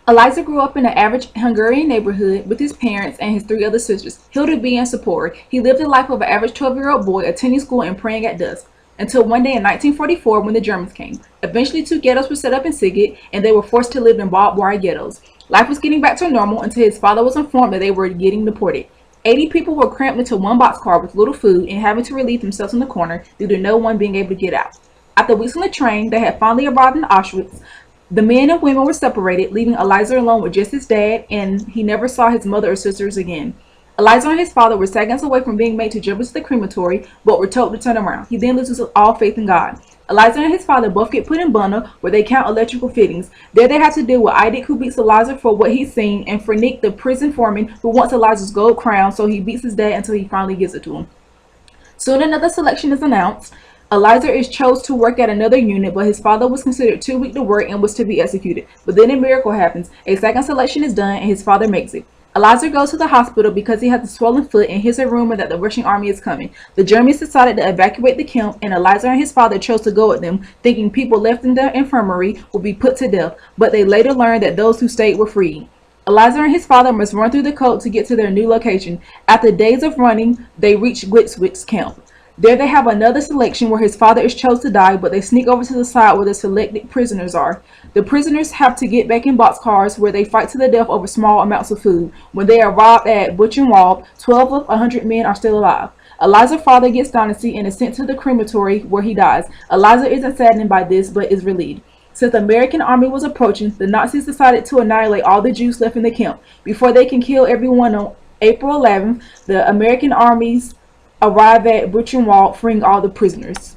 Eliezer grew up in an average Hungarian neighborhood with his parents and his three other sisters, Hilda being support. He lived the life of an average 12-year-old boy, attending school and praying at dusk. Until one day in 1944 when the Germans came. Eventually 2 ghettos were set up in Sighet, and they were forced to live in barbed wire ghettos. Life was getting back to normal until his father was informed that they were getting deported. 80 people were cramped into one boxcar with little food and having to relieve themselves in the corner due to no one being able to get out. After weeks on the train, they had finally arrived in Auschwitz. The men and women were separated, leaving Eliezer alone with just his dad, and he never saw his mother or sisters again. Eliezer and his father were seconds away from being made to jump into the crematory, but were told to turn around. He then loses all faith in God. Eliezer and his father both get put in bundle, where they count electrical fittings. There they have to deal with Idik, who beats Eliezer for what he's seen, and for Nick, the prison foreman, who wants Eliezer's gold crown, so he beats his dad until he finally gives it to him. Soon another selection is announced. Eliezer is chose to work at another unit, but his father was considered too weak to work and was to be executed. But then a miracle happens. A second selection is done, and his father makes it. Eliezer goes to the hospital because he has a swollen foot and hears a rumor that the Russian army is coming. The Germans decided to evacuate the camp, and Eliezer and his father chose to go with them, thinking people left in the infirmary would be put to death, but they later learned that those who stayed were freed. Eliezer and his father must run through the cold to get to their new location. After days of running, they reach Wiesel camp. There they have another selection where his father is chosen to die, but they sneak over to the side where the selected prisoners are. The prisoners have to get back in boxcars where they fight to the death over small amounts of food. When they arrive at Buchenwald, 12 of 100 men are still alive. Eliezer's father gets dynasty and is sent to the crematory where he dies. Eliezer isn't saddened by this, but is relieved. Since the American army was approaching, the Nazis decided to annihilate all the Jews left in the camp. Before they can kill everyone on April 11th, the American armies arrive at Buchenwald, freeing all the prisoners.